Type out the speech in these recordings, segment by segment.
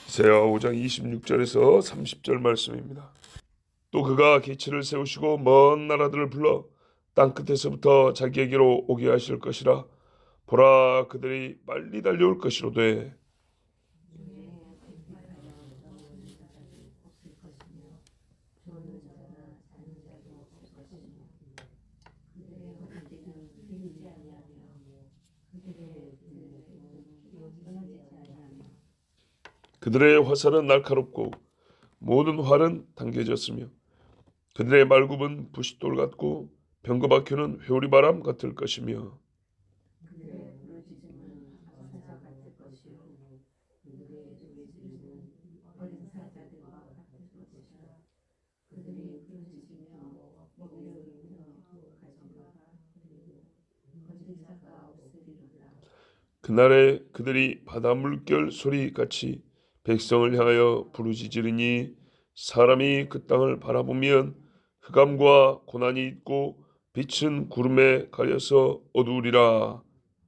이사야 5장 26절에서 30절 말씀입니다. 또 그가 계치를 세우시고 먼 나라들을 불러 땅끝에서부터 자기에게로 오게 하실 것이라. 보라, 그들이 빨리 달려올 것이로되 그들의 화살은 날카롭고 모든 활은 당겨졌으며 그들의 말굽은 부싯돌 같고 병거박혀는 회오리바람 같을 것이며 그날에 그들이 바다 물결 소리같이 백성을 향하여 부르짖으리니 사람이 그 땅을 바라보면 흑암과 고난이 있고 빛은 구름에 가려서 어두우리라.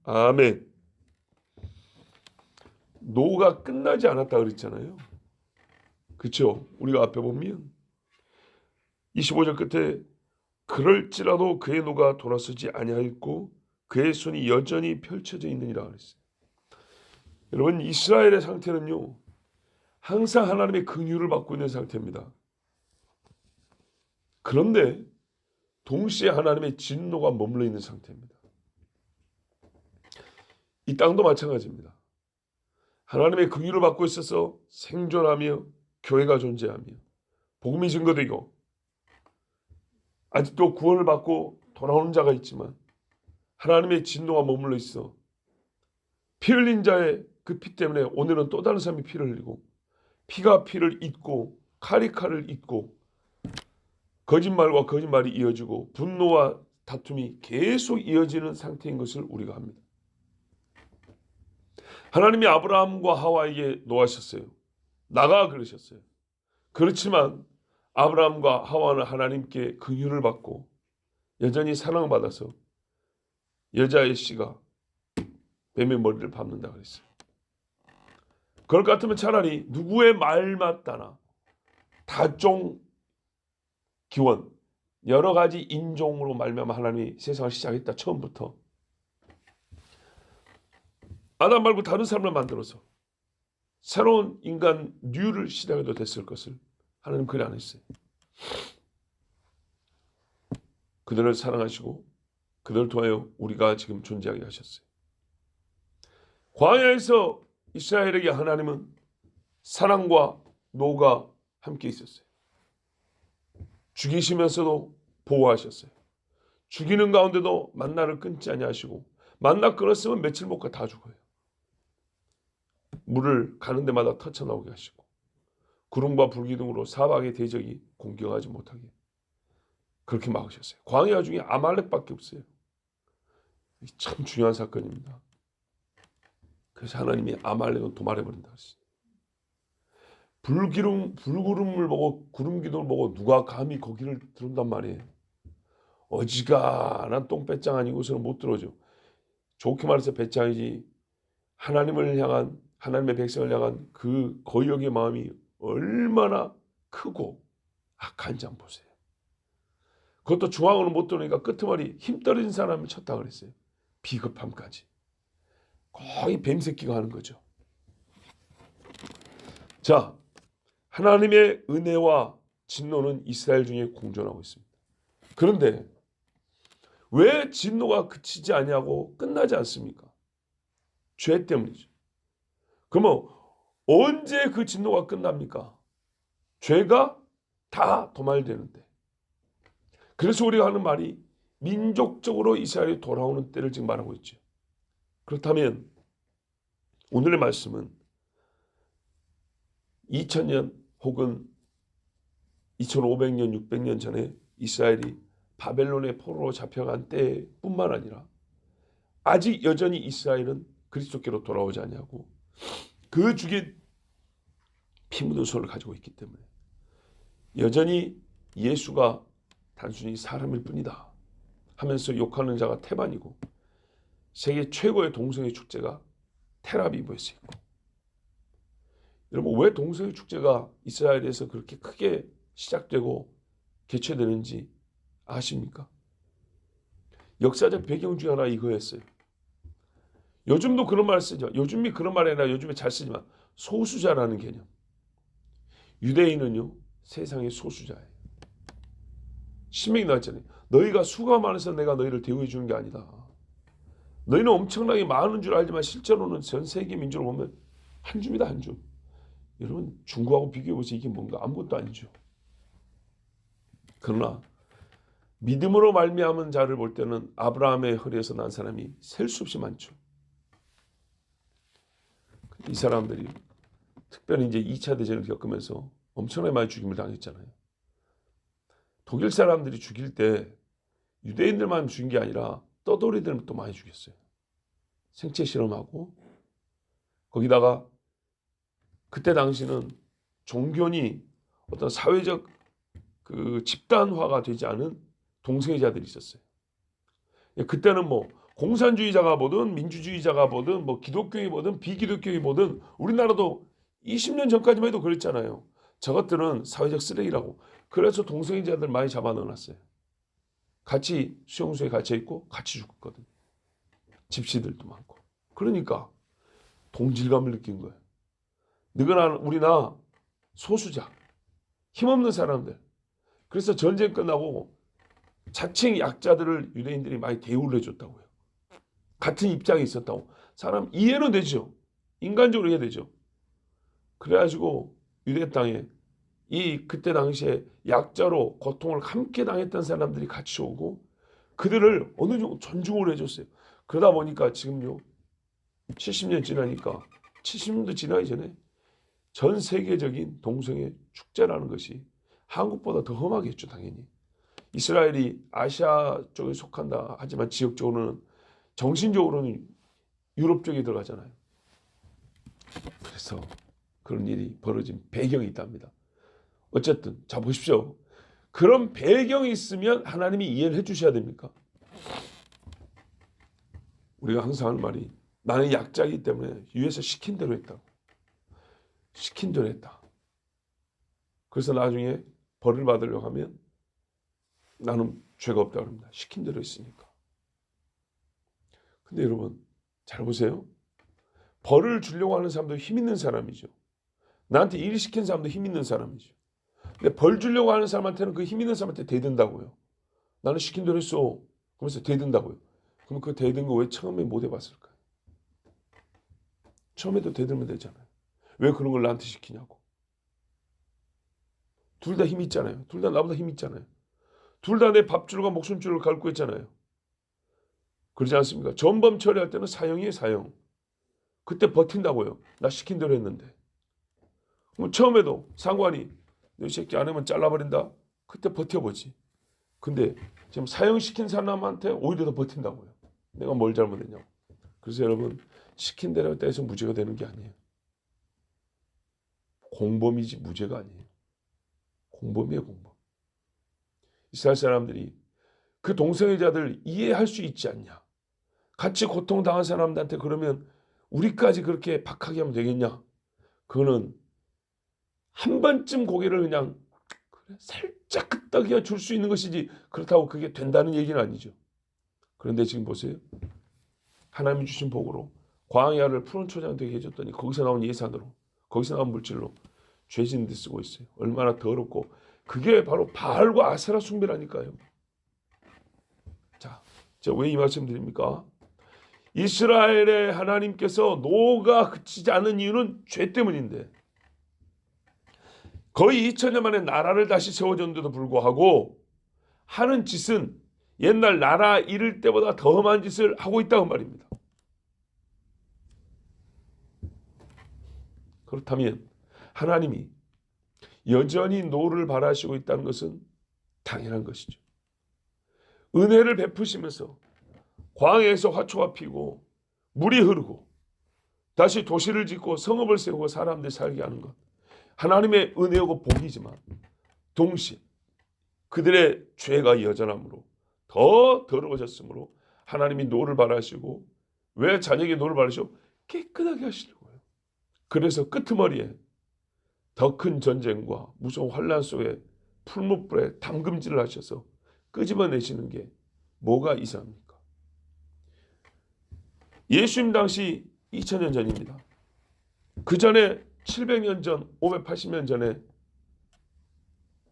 아멘. 노가 끝나지 않았다 그랬잖아요. 그렇죠? 우리가 앞에 보면 25절 끝에 그럴지라도 그의 노가 돌아서지 아니하였고 그의 손이 여전히 펼쳐져 있느니라 그랬어요. 여러분, 이스라엘의 상태는요, 항상 하나님의 긍휼을 받고 있는 상태입니다. 그런데 동시에 하나님의 진노가 머물러 있는 상태입니다. 이 땅도 마찬가지입니다. 하나님의 긍휼을 받고 있어서 생존하며 교회가 존재하며 복음이 증거되고 아직도 구원을 받고 돌아오는 자가 있지만 하나님의 진노가 머물러 있어 피 흘린 자의 그 피 때문에 오늘은 또 다른 사람이 피를 흘리고 피가 피를 잇고 칼이 칼을 잇고 거짓말과 거짓말이 이어지고 분노와 다툼이 계속 이어지는 상태인 것을 우리가 합니다. 하나님이 아브라함과 하와에게 노하셨어요. 나가 그러셨어요. 그렇지만 아브라함과 하와는 하나님께 긍휼을 받고 여전히 사랑받아서 여자의 씨가 뱀의 머리를 밟는다 그랬어요. 그럴 것 같으면 차라리 누구의 말 맞다나 다종 기원 여러 가지 인종으로 말미암아 하나님이 세상을 시작했다. 처음부터 아담 말고 다른 사람을 만들어서 새로운 인간 뉴를 시작해도 됐을 것을 하나님 그리 안 했어요. 그들을 사랑하시고 그들을 통하여 우리가 지금 존재하게 하셨어요. 광야에서 이스라엘에게 하나님은 사랑과 노가 함께 있었어요. 죽이시면서도 보호하셨어요. 죽이는 가운데도 만나를 끊지 아니하시고 만나 끊었으면 며칠 못 가 다 죽어요. 물을 가는 데마다 터쳐나오게 하시고 구름과 불기둥으로 사방의 대적이 공격하지 못하게 그렇게 막으셨어요. 광야 중에 아말렉밖에 없어요. 참 중요한 사건입니다. 그래서 하나님이 아말렉은 도말해버린다 했어요. 불구름을 보고 구름 기둥을 보고 누가 감히 거기를 들어온단 말이에요. 어지간한 똥배짱 아니고서는 못 들어오죠. 좋게 말해서 배짱이지 하나님을 향한 하나님의 백성을 향한 그 거역의 마음이 얼마나 크고 악한지 한번 보세요. 그것도 중앙으로 못 들어오니까 끄트머리 힘 떨어진 사람을 쳤다 그랬어요. 비겁함까지. 거의 뱀새끼가 하는 거죠. 자, 하나님의 은혜와 진노는 이스라엘 중에 공존하고 있습니다. 그런데 왜 진노가 그치지 아니하고 끝나지 않습니까? 죄 때문이죠. 그러면 언제 그 진노가 끝납니까? 죄가 다 도말되는데. 그래서 우리가 하는 말이 민족적으로 이스라엘이 돌아오는 때를 지금 말하고 있죠. 그렇다면 오늘의 말씀은 2000년 혹은 2500년, 600년 전에 이스라엘이 바벨론의 포로로 잡혀간 때뿐만 아니라 아직 여전히 이스라엘은 그리스도께로 돌아오지 않냐고 그 죽인 피 묻은 손을 가지고 있기 때문에 여전히 예수가 단순히 사람일 뿐이다 하면서 욕하는 자가 태반이고 세계 최고의 동성애 축제가 텔아비브에서 있고 여러분, 왜 동성애 축제가 이스라엘에서 그렇게 크게 시작되고 개최되는지 아십니까? 역사적 배경 중에 하나 이거였어요. 요즘도 그런 말 쓰죠. 요즘이 그런 말이 아니라 요즘에 잘 쓰지만 소수자라는 개념. 유대인은요, 세상의 소수자예요. 신명이 나왔잖아요. 너희가 수가 많아서 내가 너희를 대우해 주는 게 아니다. 너희는 엄청나게 많은 줄 알지만 실제로는 전 세계 민족을 보면 한 줌이다, 한 줌. 여러분, 중국하고 비교해 보세요. 이게 뭔가 아무것도 아니죠. 그러나 믿음으로 말미암은 자를 볼 때는 아브라함의 허리에서 난 사람이 셀 수 없이 많죠. 이 사람들이 특별히 이제 2차 대전을 겪으면서 엄청나게 많이 죽임을 당했잖아요. 독일 사람들이 죽일 때 유대인들만 죽인 게 아니라 떠돌이들도 많이 죽였어요. 생체 실험하고 거기다가 그때 당시는 종교니 어떤 사회적 그 집단화가 되지 않은 동성애자들이 있었어요. 그때는 뭐 공산주의자가 보든 민주주의자가 보든 뭐 기독교이 보든 비기독교이 보든 우리나라도 20년 전까지만 해도 그랬잖아요. 저것들은 사회적 쓰레기라고. 그래서 동성애자들 많이 잡아 넣어놨어요. 같이 수용소에 갇혀 있고 같이 죽었거든. 집시들도 많고. 그러니까 동질감을 느낀 거예요. 너나 우리나 소수자, 힘없는 사람들. 그래서 전쟁 끝나고 자칭 약자들을 유대인들이 많이 대우를 해줬다고요. 같은 입장에 있었다고. 사람 이해는 되죠. 인간적으로 이해되죠. 그래가지고 유대 땅에 이 그때 당시에 약자로 고통을 함께 당했던 사람들이 같이 오고 그들을 어느 정도 존중을 해줬어요. 그러다 보니까 지금요 70년 지나니까 70년도 지나기 전에 전 세계적인 동성애 축제라는 것이 한국보다 더 험하겠죠, 당연히. 이스라엘이 아시아 쪽에 속한다 하지만 지역적으로는 정신적으로는 유럽 쪽에 들어가잖아요. 그래서 그런 일이 벌어진 배경이 있답니다. 어쨌든 자 보십시오. 그런 배경이 있으면 하나님이 이해를 해주셔야 됩니까? 우리가 항상 하는 말이 나는 약자이기 때문에 위에서 시킨 대로 했다고. 시킨 대로 했다. 그래서 나중에 벌을 받으려고 하면 나는 죄가 없다고 합니다. 시킨 대로 했으니까. 근데 여러분 잘 보세요. 벌을 주려고 하는 사람도 힘 있는 사람이죠. 나한테 일 시킨 사람도 힘 있는 사람이죠. 근데 벌 주려고 하는 사람한테는 그 힘 있는 사람한테 대든다고요. 나는 시킨 대로 했어. 그러면서 대든다고요. 그럼 그 대든 거 왜 처음에 못 해봤을까요? 처음에도 대들면 되잖아요. 왜 그런 걸 나한테 시키냐고. 둘 다 힘 있잖아요. 둘 다 나보다 힘 있잖아요. 둘 다 내 밥줄과 목숨줄을 갈고 있잖아요. 그러지 않습니까? 전범 처리할 때는 사형이에요, 사형. 그때 버틴다고요. 나 시킨 대로 했는데. 그럼 처음에도 상관이 너 새끼 안 하면 잘라버린다. 그때 버텨보지. 근데 지금 사형시킨 사람한테 오히려 더 버틴다고요. 내가 뭘 잘못했냐고. 그래서 여러분 시킨 대로 해서 무죄가 되는 게 아니에요. 공범이지 무죄가 아니에요. 공범이에요, 공범. 이스라엘 사람들이 그 동성애자들 이해할 수 있지 않냐. 같이 고통당한 사람들한테 그러면 우리까지 그렇게 박하게 하면 되겠냐. 그거는 한 번쯤 고개를 그냥 살짝 끄덕여 줄 수 있는 것이지 그렇다고 그게 된다는 얘기는 아니죠. 그런데 지금 보세요. 하나님이 주신 복으로 광야를 푸른 초장 되게 해줬더니 거기서 나온 예산으로 거기서 나온 물질로 죄진들 쓰고 있어요. 얼마나 더럽고 그게 바로 바알과 아세라 숭배라니까요. 자, 제가 왜 이 말씀 드립니까? 이스라엘의 하나님께서 노가 그치지 않은 이유는 죄 때문인데 거의 2000년 만에 나라를 다시 세워줬는데도 불구하고 하는 짓은 옛날 나라 잃을 때보다 더 험한 짓을 하고 있다고 말입니다. 그렇다면 하나님이 여전히 노를 바라시고 있다는 것은 당연한 것이죠. 은혜를 베푸시면서 광야에서 화초가 피고 물이 흐르고 다시 도시를 짓고 성읍을 세우고 사람들 살게 하는 것. 하나님의 은혜고 복이지만 동시에 그들의 죄가 여전함으로 더 더러워졌으므로 하나님이 노를 바라시고 왜 자녀에게 노를 바라시고 깨끗하게 하시려고요. 그래서 끄트머리에 더 큰 전쟁과 무서운 환란 속에 풀무불에 담금질을 하셔서 끄집어내시는 게 뭐가 이상합니까? 예수님 당시 2000년 전입니다. 그 전에 700년 전, 580년 전에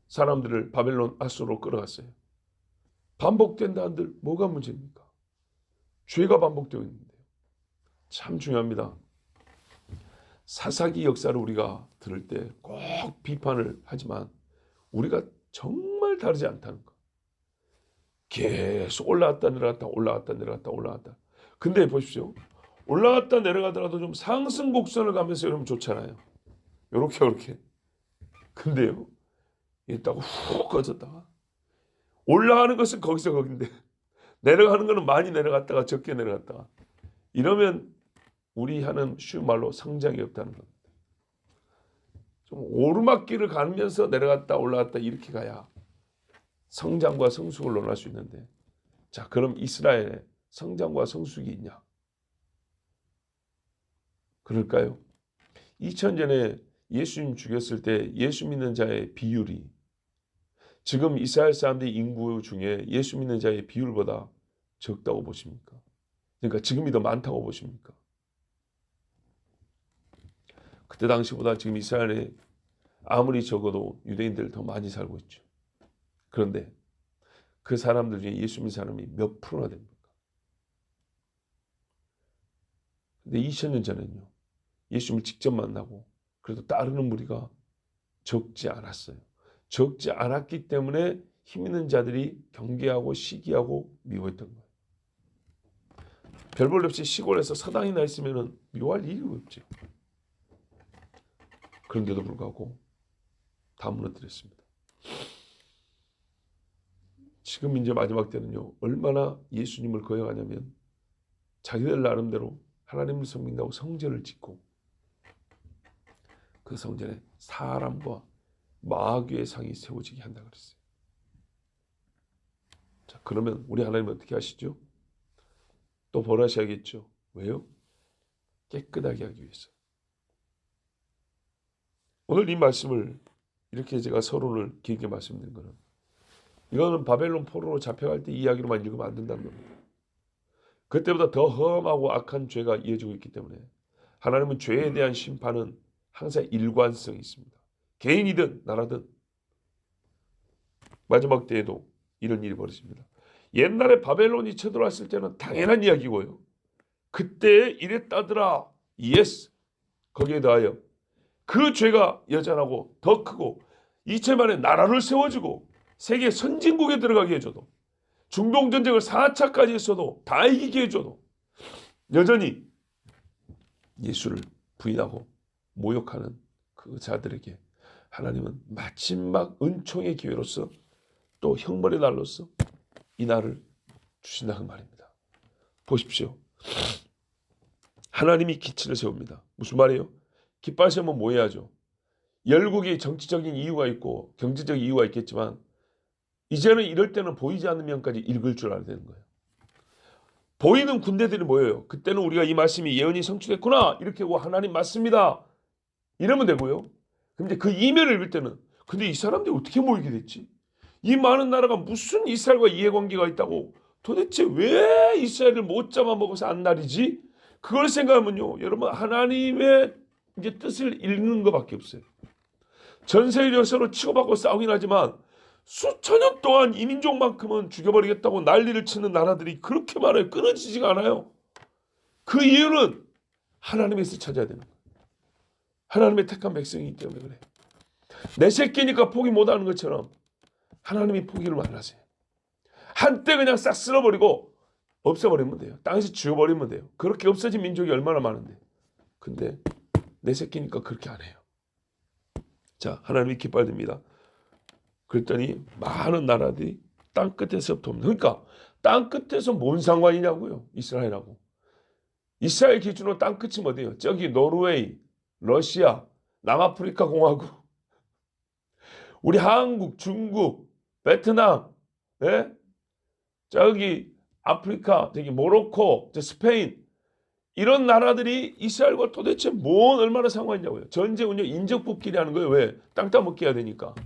사람들을 바벨론 아수르로 끌어갔어요. 반복된다 한들 뭐가 문제입니까? 죄가 반복되고 있는데요. 참 중요합니다. 사사기 역사를 우리가 들을 때 꼭 비판을 하지만 우리가 정말 다르지 않다는 거. 계속 올라갔다 내려갔다 올라갔다 내려갔다 올라갔다. 근데 보십시오. 올라갔다 내려가더라도 좀 상승 곡선을 가면서 이러면 좋잖아요. 요렇게. 근데요. 있다고 훅 꺼졌다가 올라가는 것은 거기서 거긴데 내려가는 것은 많이 내려갔다가 적게 내려갔다가 이러면 우리 하는 쉬운 말로 성장이 없다는 겁니다. 좀 오르막길을 가면서 내려갔다 올라갔다 이렇게 가야 성장과 성숙을 논할 수 있는데, 자, 그럼 이스라엘에 성장과 성숙이 있냐? 그럴까요? 2000년에 예수님 죽였을 때 예수 믿는 자의 비율이 지금 이스라엘 사람들의 인구 중에 예수 믿는 자의 비율보다 적다고 보십니까? 그러니까 지금이 더 많다고 보십니까? 그때 당시보다 지금 이스라엘에 아무리 적어도 유대인들 더 많이 살고 있죠. 그런데 그 사람들 중에 예수 믿는 사람이 몇 프로나 됩니까? 근데 2000년 전에는요. 예수님을 직접 만나고 그래도 따르는 무리가 적지 않았어요. 적지 않았기 때문에 힘 있는 자들이 경계하고 시기하고 미워했던 거예요. 별 볼 없이 시골에서 사당이나 있으면 미워할 이유가 없죠. 그런데도 불구하고 다 무너뜨렸습니다. 지금 이제 마지막 때는요. 얼마나 예수님을 거역하냐면 자기들 나름대로 하나님을 섬긴다고 성전을 짓고 그 성전에 사람과 마귀의 상이 세워지게 한다 그랬어요. 자, 그러면 우리 하나님 어떻게 하시죠? 또 벌하셔야겠죠. 왜요? 깨끗하게 하기 위해서. 오늘 이 말씀을 이렇게 제가 서론을 길게 말씀드린 거는 이거는 바벨론 포로로 잡혀갈 때 이야기로만 읽으면 안 된다는 겁니다. 그때보다 더 험하고 악한 죄가 이어지고 있기 때문에 하나님은 죄에 대한 심판은 항상 일관성이 있습니다. 개인이든 나라든 마지막 때에도 이런 일이 벌어집니다. 옛날에 바벨론이 쳐들어왔을 때는 당연한 이야기고요. 그때 이랬다더라. 예스. 거기에 더하여 그 죄가 여전하고 더 크고 이체 만에 나라를 세워주고 세계 선진국에 들어가게 해줘도 중동 전쟁을 4차까지 했어도 다 이기게 해줘도 여전히 예수를 부인하고 모욕하는 그 자들에게 하나님은 마지막 은총의 기회로서 또 형벌의 날로서 이 날을 주신다는 말입니다. 보십시오. 하나님이 기치를 세웁니다. 무슨 말이에요? 깃발 세우면 뭐 해야죠? 열국이 정치적인 이유가 있고 경제적 이유가 있겠지만 이제는 이럴 때는 보이지 않는 면까지 읽을 줄 알아야 되는 거예요. 보이는 군대들이 뭐예요? 그때는 우리가 이 말씀이 예언이 성취됐구나 이렇게 하고 하나님 맞습니다 이러면 되고요. 근데 그 이면을 읽을 때는 근데 이 사람들이 어떻게 모이게 됐지? 이 많은 나라가 무슨 이스라엘과 이해관계가 있다고 도대체 왜 이스라엘을 못 잡아먹어서 안 날이지? 그걸 생각하면요. 여러분 하나님의 이제 뜻을 읽는 것밖에 없어요. 전 세계적으로 서로 치고받고 싸우긴 하지만 수천 년 동안 이민족만큼은 죽여버리겠다고 난리를 치는 나라들이 그렇게 많아요. 끊어지지가 않아요. 그 이유는 하나님에서 찾아야 되는 거예요. 하나님의 택한 백성이기 때문에 그래. 내 새끼니까 포기 못하는 것처럼 하나님이 포기를 안 하세요. 한때 그냥 싹 쓸어버리고 없애버리면 돼요. 땅에서 지워버리면 돼요. 그렇게 없어진 민족이 얼마나 많은데. 근데 내 새끼니까 그렇게 안 해요. 자, 하나님이 기뻐집니다. 그랬더니 많은 나라들이 땅끝에서부터 옵니다. 그러니까 땅끝에서 뭔 상관이냐고요. 이스라엘하고. 이스라엘 기준으로 땅끝이 어디예요? 저기 노르웨이, 러시아, 남아프리카 공화국, 우리 한국, 중국, 베트남, 예? 저기 아프리카, 저기 모로코, 저 스페인 이런 나라들이 이스라엘과 도대체 뭔 얼마나 상관있냐고요. 전쟁은요 인적법끼리 하는 거예요. 왜? 땅 따먹기 해야 되니까.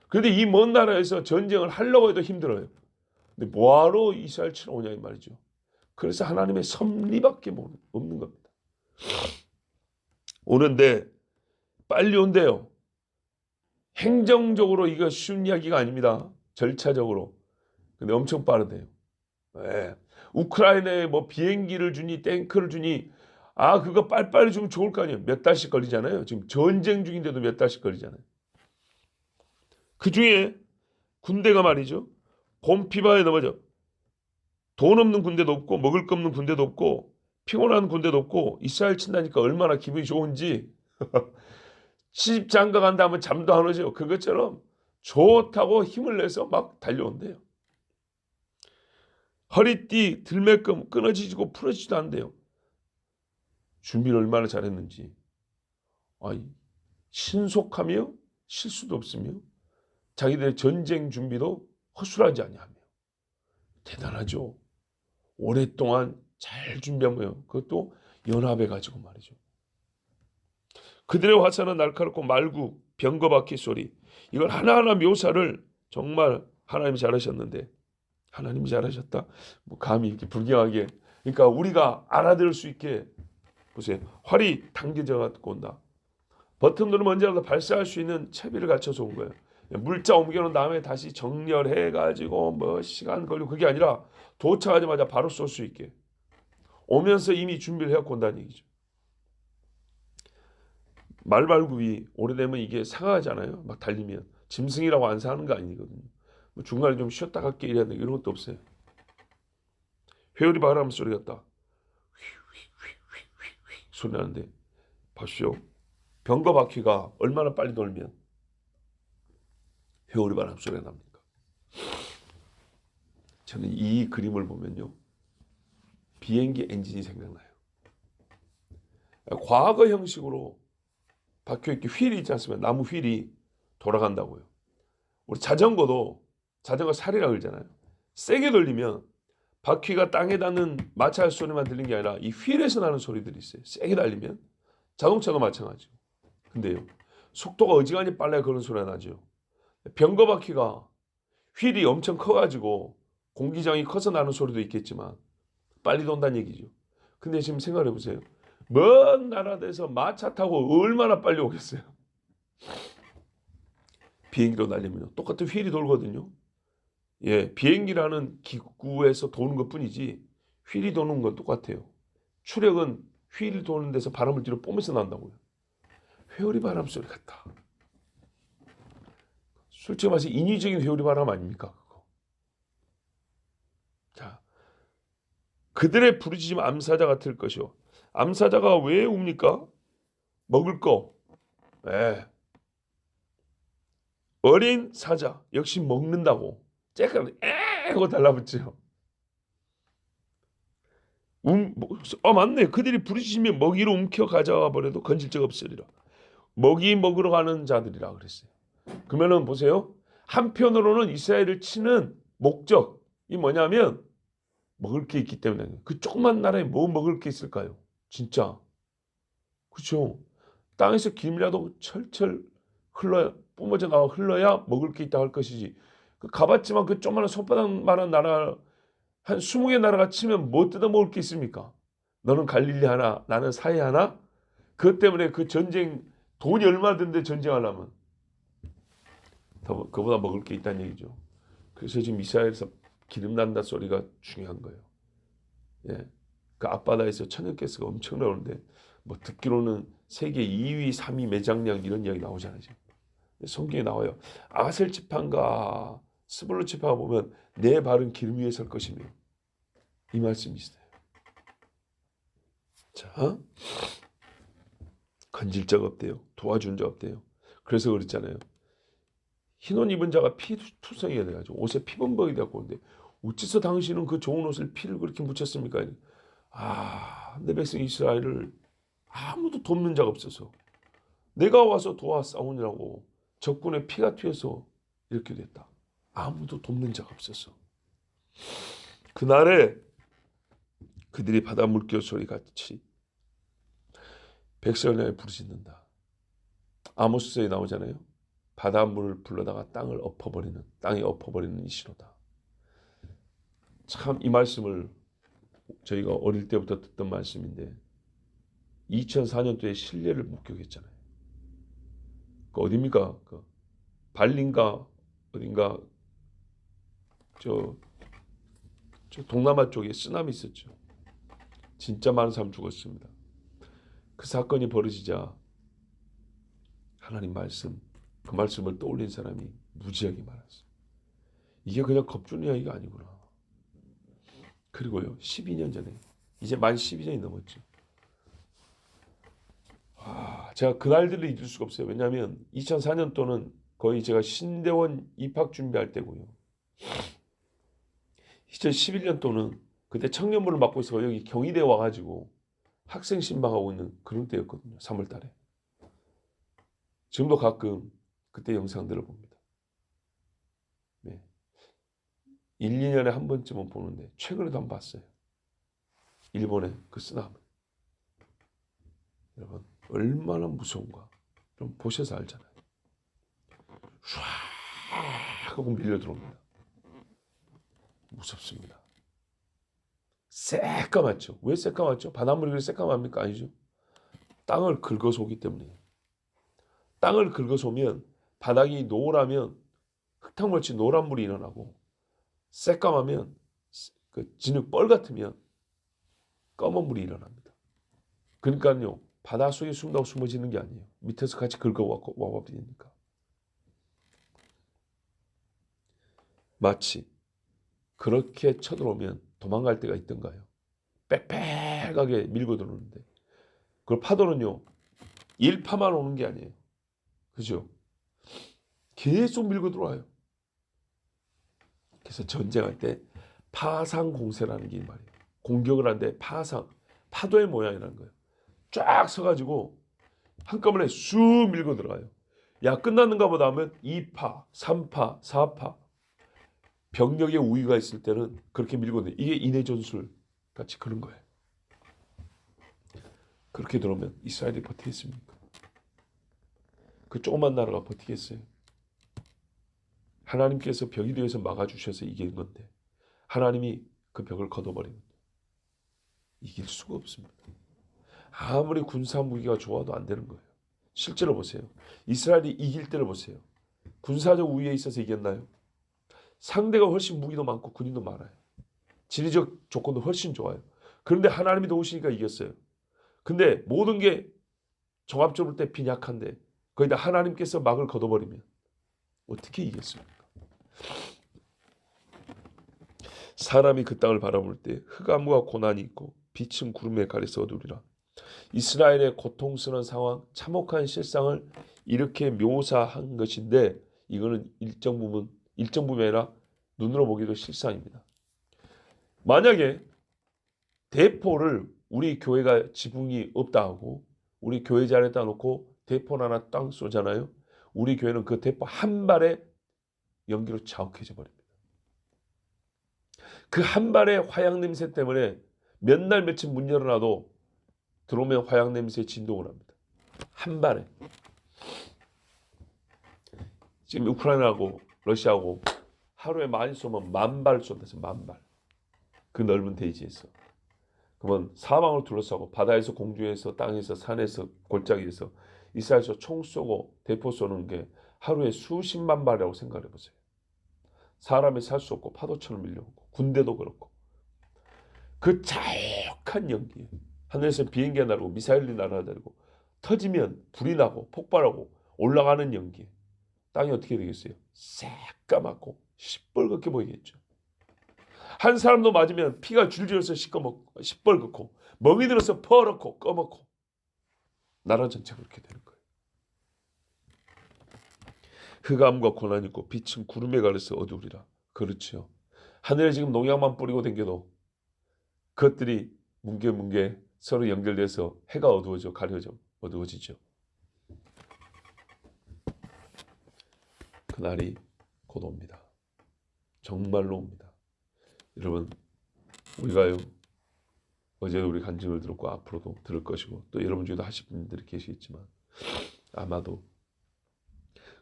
그런데 이 먼 나라에서 전쟁을 하려고 해도 힘들어요. 근데 뭐하러 이스라엘 치러오냐 이 말이죠. 그래서 하나님의 섭리밖에 없는 겁니다. 오는데 빨리 온대요. 행정적으로 이거 쉬운 이야기가 아닙니다. 절차적으로. 근데 엄청 빠르대요. 네. 우크라이나에 뭐 비행기를 주니 탱크를 주니 그거 빨리빨리 주면 좋을 거 아니에요. 몇 달씩 걸리잖아요. 지금 전쟁 중인데도 몇 달씩 걸리잖아요. 그 중에 군대가 말이죠. 곰피바에 넘어져. 돈 없는 군대도 없고 먹을 거 없는 군대도 없고 피곤한 군대도 없고 이스라엘 친다니까 얼마나 기분이 좋은지 시집 장가 간다 하면 잠도 안 오죠. 그것처럼 좋다고 힘을 내서 막 달려온대요. 허리띠 들매끔 끊어지고 풀어지지도 않대요. 준비를 얼마나 잘했는지. 신속하며 실수도 없으며 자기들의 전쟁 준비도 허술하지 아니하며 대단하죠. 오랫동안 잘 준비하며 그것도 연합해 가지고 말이죠. 그들의 화살은 날카롭고 말구 병거바퀴 소리. 이걸 하나하나 묘사를 정말 하나님이 잘하셨는데 하나님이 잘하셨다. 뭐 감히 이렇게 불경하게. 그러니까 우리가 알아들을 수 있게 보세요. 활이 당겨져 갖고 온다. 버튼 누르면 언제라도 발사할 수 있는 채비를 갖춰서 온 거예요. 물자 옮겨놓은 다음에 다시 정렬해 가지고 뭐 시간 걸리고 그게 아니라 도착하자마자 바로 쏠 수 있게 오면서 이미 준비를 해갖고 온다는 얘기죠. 말발굽이 오래되면 이게 상하잖아요. 막 달리면 짐승이라고 안 사는 거 아니거든요. 뭐 중간에 좀 쉬었다 갈게 이래야 돼. 이런 것도 없어요. 회오리 바람 소리 같다. 소리 나는데 보십시오. 병거 바퀴가 얼마나 빨리 돌면 회오리 바람 소리가 납니까? 저는 이 그림을 보면요. 비행기 엔진이 생각나요. 과거 형식으로 박혀있게 휠이 있지 않습니까? 나무 휠이 돌아간다고요. 우리 자전거 살이라고 그러잖아요. 세게 돌리면 바퀴가 땅에 닿는 마찰 소리만 들리는 게 아니라 이 휠에서 나는 소리들이 있어요. 세게 달리면 자동차도 마찬가지고. 근데요. 속도가 어지간히 빨라야 그런 소리가 나죠. 병거 바퀴가 휠이 엄청 커가지고 공기장이 커서 나는 소리도 있겠지만 빨리 돈다는 얘기죠. 근데 지금 생각해 보세요. 먼 나라에서 마차 타고 얼마나 빨리 오겠어요. 비행기로 날리면 똑같은 휠이 돌거든요. 비행기라는 기구에서 도는 것뿐이지 휠이 도는 건 똑같아요. 추력은 휠이 도는 데서 바람을 뒤로 뿜으면서 난다고요. 회오리 바람 소리 같다. 솔직히 말해서 인위적인 회오리 바람 아닙니까? 그거. 자, 그들의 부르짖음 암사자 같을 것이요. 암사자가 왜 웁니까? 먹을 거. 어린 사자 역시 먹는다고. 째까지 하고 달라붙죠. 맞네. 그들이 부르짖으며 먹이로 움켜가져와 버려도 건질 적 없으리라. 먹이 먹으러 가는 자들이라 그랬어요. 그러면은 보세요. 한편으로는 이스라엘을 치는 목적이 뭐냐면 먹을 게 있기 때문에. 그 조그만 나라에 뭐 먹을 게 있을까요? 진짜. 그렇죠. 땅에서 김이라도 철철 뿜어져 나와 흘러야 먹을 게 있다 할 것이지. 가봤지만 그 조그마한 손바닥만한 나라 한 20개 나라가 치면 뭐 뜯어 먹을 게 있습니까? 너는 갈릴리 하나, 나는 사해 하나? 그것 때문에 그 전쟁 돈이 얼마 든데 전쟁하려면 그보다 먹을 게 있다는 얘기죠. 그래서 지금 이스라엘에서 기름 난다 소리가 중요한 거예요. 그 앞바다에서 천연가스가 엄청 나오는데 뭐 듣기로는 세계 2위, 3위 매장량 이런 이야기 나오잖아요. 성경에 나와요. 아셀 지파인가 스불론 지파가 보면 내 발은 기름 위에 설 것이며 이 말씀이 있어요. 자, 건질 적 없대요. 도와준 적 없대요. 그래서 그랬잖아요. 흰옷 입은 자가 피투성이가 돼가지고 옷에 피범벅이 되었고 근데 어째서 당신은 그 좋은 옷을 피를 그렇게 묻혔습니까? 내 백성 이스라엘을 아무도 돕는 자가 없어서 내가 와서 도와 싸우느라고 적군의 피가 튀어서 이렇게 됐다. 아무도 돕는 자가 없어서 그날에 그들이 바다 물결 소리 같이 백성을 향해 부르짖는다. 아모스에 나오잖아요. 바닷물을 불러다가 땅이 엎어버리는 이 신호다. 참 이 말씀을 저희가 어릴 때부터 듣던 말씀인데 2004년도에 신뢰를 목격했잖아요. 그 어디입니까? 그 발리인가 어딘가 저 동남아 쪽에 쓰나미 있었죠. 진짜 많은 사람 죽었습니다. 그 사건이 벌어지자 하나님 말씀, 그 말씀을 떠올린 사람이 무지하게 많았어요. 이게 그냥 겁주는 이야기가 아니구나. 그리고요, 12년 전에, 이제 만 12년이 넘었죠. 제가 그날들을 잊을 수가 없어요. 왜냐하면 2004년도는 거의 제가 신대원 입학 준비할 때고요. 2011년도는 그때 청년부를 맡고 있어 여기 경희대 와가지고 학생 신방하고 있는 그런 때였거든요. 3월 달에. 지금도 가끔 그때 영상들을 봅니다. 네. 1, 2년에 한 번쯤은 보는데 최근에도 한번 봤어요. 일본의 그 쓰나미. 여러분 얼마나 무서운가 좀 보셔서 알잖아요. 唰 하고 밀려 들어옵니다. 무섭습니다. 새까맣죠. 왜 새까맣죠? 바닷물이 그렇게 새까맣습니까? 아니죠. 땅을 긁어서 오기 때문에. 땅을 긁어서 오면 바닥이 노라면 흙탕물치 노란 물이 일어나고 새까마면 그 진흙 뻘 같으면 검은 물이 일어납니다. 그러니까요 바닷속에 숨다고 숨어지는 게 아니에요. 밑에서 같이 긁어와버리니까. 마치 그렇게 쳐들어오면 도망갈 때가 있던가요? 빽빽하게 밀고 들어오는데 그 파도는요 일파만 오는 게 아니에요. 그죠? 계속 밀고 들어와요. 그래서 전쟁할 때 파상공세라는 게 말이에요. 공격을 하는데 파도의 모양이라는 거예요. 쫙 서가지고 한꺼번에 쑥 밀고 들어가요. 야 끝났는가 보다 하면 2파, 3파, 4파 병력의 우위가 있을 때는 그렇게 밀고 내. 이게 인해 전술 같이 그런 거예요. 그렇게 들어오면 이스라엘이 버티겠습니까? 그 조그만 나라가 버티겠어요? 하나님께서 벽이 되어서 막아주셔서 이기는 건데 하나님이 그 벽을 걷어버리면 이길 수가 없습니다. 아무리 군사 무기가 좋아도 안 되는 거예요. 실제로 보세요. 이스라엘이 이길 때를 보세요. 군사적 우위에 있어서 이겼나요? 상대가 훨씬 무기도 많고 군인도 많아요. 지리적 조건도 훨씬 좋아요. 그런데 하나님이 도우시니까 이겼어요. 근데 모든 게 종합적으로 볼 때 빈약한데 거기다 하나님께서 막을 걷어버리면 어떻게 이겼습니까? 사람이 그 땅을 바라볼 때 흑암과 고난이 있고 빛은 구름에 가려서 어두우리라. 이스라엘의 고통스러운 상황, 참혹한 실상을 이렇게 묘사한 것인데 이거는 일정 부분이 아니라 눈으로 보기도 실상입니다. 만약에 대포를 우리 교회가 지붕이 없다 하고 우리 교회 자리에다 놓고 대포를 하나 땅 쏘잖아요. 우리 교회는 그 대포 한 발에 연기로 자욱해져 버립니다. 그 한 발의 화약 냄새 때문에 몇 날 며칠 문 열어놔도 들어오면 화약 냄새에 진동을 합니다. 한 발에. 지금 우크라이나하고 러시아하고 하루에 많이 쏘면 10,000발 쏜다서 10,000발. 그 넓은 대지에서. 그러면 사방을 둘러싸고 바다에서 공중에서 땅에서 산에서 골짜기에서 이스라엘에서 총 쏘고 대포 쏘는 게 하루에 수십만 발이라고 생각해 보세요. 사람이 살 수 없고 파도처럼 밀려오고 군대도 그렇고 그 자욱한 연기 하늘에서 비행기가 날고 미사일이 날아다니고 터지면 불이 나고 폭발하고 올라가는 연기 땅이 어떻게 되겠어요? 새까맣고 시뻘겋게 보이겠죠. 한 사람도 맞으면 피가 줄줄 흘러서 시뻘겋고 멍이 들어서 퍼렇고 꺼먹고 나라 전체가 그렇게 되는 거예요. 흑암과 고난이 있고 빛은 구름에 가려서 어두우리라. 그렇죠. 하늘에 지금 농약만 뿌리고 댕겨도 그것들이 뭉게뭉게 서로 연결돼서 해가 어두워지죠. 그날이 곧 옵니다. 정말로 옵니다. 여러분 우리가요 어제도 우리 간증을 들었고 앞으로도 들을 것이고 또 여러분 중에도 하실 분들이 계시겠지만 아마도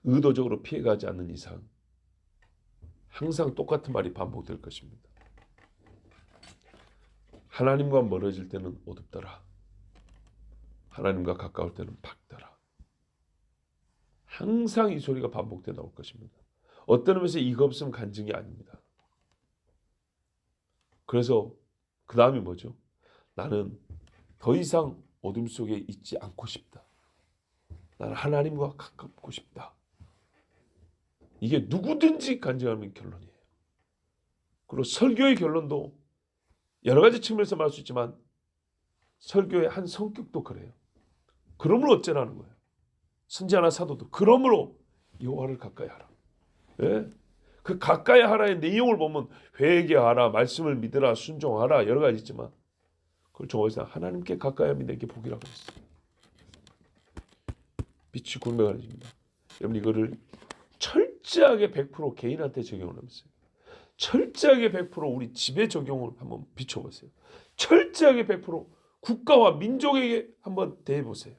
의도적으로 피해가지 않는 이상 항상 똑같은 말이 반복될 것입니다. 하나님과 멀어질 때는 어둡더라. 하나님과 가까울 때는 밝더라. 항상 이 소리가 반복돼 나올 것입니다. 어떤 의미에서 이거 없으면 간증이 아닙니다. 그래서 그 다음이 뭐죠? 나는 더 이상 어둠 속에 있지 않고 싶다. 나는 하나님과 가깝고 싶다. 이게 누구든지 간증하는 결론이에요. 그리고 설교의 결론도 여러 가지 측면에서 말할 수 있지만 설교의 한 성격도 그래요. 그러므로 어쩌라는 거예요. 선지자나 사도도 그러므로 여호와를 가까이 하라. 예? 그 가까이 하라의 내용을 보면 회개하라, 말씀을 믿으라, 순종하라 여러 가지 있지만 그걸 좋아해서 하나님께 가까이 하면 내게 복이라고 했어요. 빛이 군명하십니다. 여러분 이거를 철저하게 100% 개인한테 적용을 하면서요. 철저하게 100% 우리 집에 적용을 한번 비춰보세요. 철저하게 100% 국가와 민족에게 한번 대해보세요.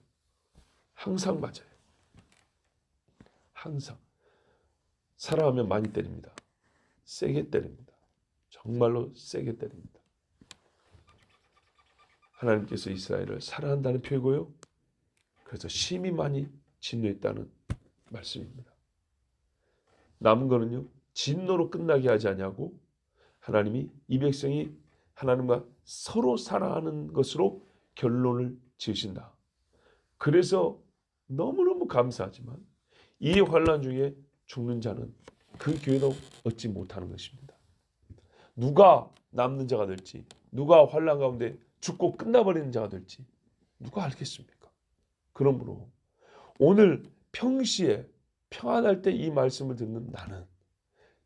항상 맞아요. 항상. 사랑하면 많이 때립니다. 세게 때립니다. 정말로 세게 때립니다. 하나님께서 이스라엘을 사랑한다는 표이고요. 그래서 심히 많이 진노했다는 말씀입니다. 남은 거는요. 진노로 끝나게 하지 아니하고 하나님이 이 백성이 하나님과 서로 사랑하는 것으로 결론을 지으신다. 그래서 너무너무 감사하지만 이 환난 중에 죽는 자는 그 교회도 얻지 못하는 것입니다. 누가 남는 자가 될지, 누가 환난 가운데 죽고 끝나버리는 자가 될지 누가 알겠습니까? 그러므로 오늘 평시에 평안할 때 이 말씀을 듣는 나는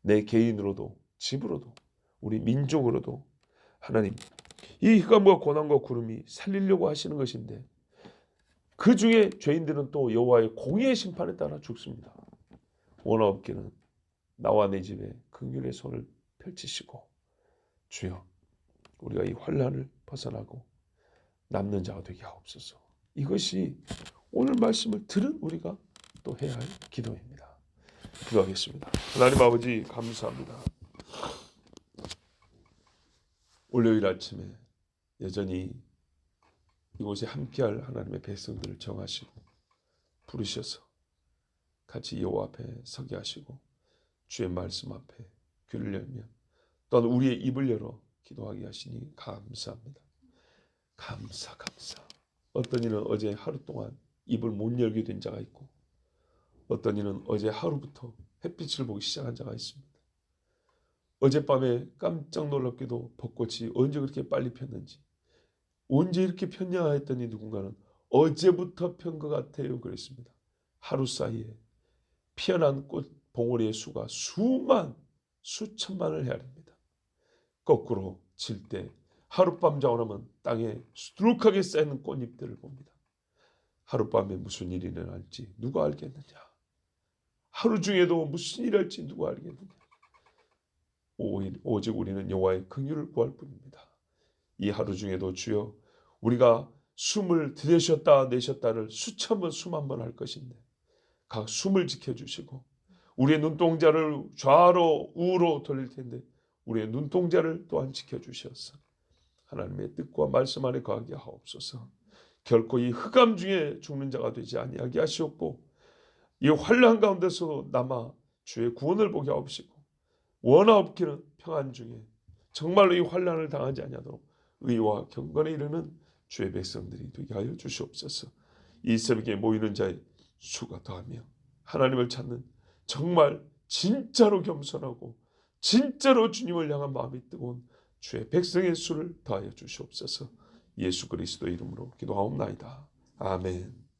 내 개인으로도 집으로도 우리 민족으로도 하나님 이 흑암과 고난과 구름이 살리려고 하시는 것인데 그 중에 죄인들은 또 여호와의 공의의 심판에 따라 죽습니다. 원하옵기는 나와 내 집에 긍휼의 손을 펼치시고 주여 우리가 이 환난을 벗어나고 남는 자가 되게 하옵소서. 이것이 오늘 말씀을 들은 우리가 또 해야 할 기도입니다. 기도하겠습니다. 하나님 아버지 감사합니다. 월요일 아침에 여전히 이곳에 함께할 하나님의 백성들을 정하시고 부르셔서 같이 여호와 앞에 서게 하시고 주의 말씀 앞에 귀를 열며 또한 우리의 입을 열어 기도하게 하시니 감사합니다. 감사. 어떤 이는 어제 하루 동안 입을 못 열게 된 자가 있고 어떤 이는 어제 하루부터 햇빛을 보기 시작한 자가 있습니다. 어젯밤에 깜짝 놀랍게도 벚꽃이 언제 그렇게 빨리 폈는지 언제 이렇게 폈냐 했더니 누군가는 어제부터 편 것 같아요 그랬습니다. 하루 사이에 피어난 꽃 봉오리의 수가 수천만을 헤아립니다. 거꾸로 질 때 하룻밤 자고 나면 땅에 수두룩하게 쌓이는 꽃잎들을 봅니다. 하룻밤에 무슨 일이 일어날지 누가 알겠느냐. 하루 중에도 무슨 일이 할지 누가 알겠느냐. 오직 우리는 여호와의 긍휼을 구할 뿐입니다. 이 하루 중에도 주여 우리가 숨을 들이쉬었다 내쉬었다를 수천 번 수만 번 할 것인데 각 숨을 지켜주시고 우리의 눈동자를 좌로 우로 돌릴 텐데 우리의 눈동자를 또한 지켜주셔서 하나님의 뜻과 말씀 안에 거하게 하옵소서. 결코 이 흑암 중에 죽는 자가 되지 아니하게 하시옵고 이 환난 가운데서 남아 주의 구원을 보게 하옵시고 원하옵기는 평안 중에 정말로 이 환난을 당하지 아니하도록 의와 경건에 이르는 주의 백성들이 되게 하여 주시옵소서. 이 새벽에 모이는 자의 수가 더하며 하나님을 찾는 정말 진짜로 겸손하고 진짜로 주님을 향한 마음이 뜨거운 주의 백성의 수를 더하여 주시옵소서. 예수 그리스도 이름으로 기도하옵나이다. 아멘.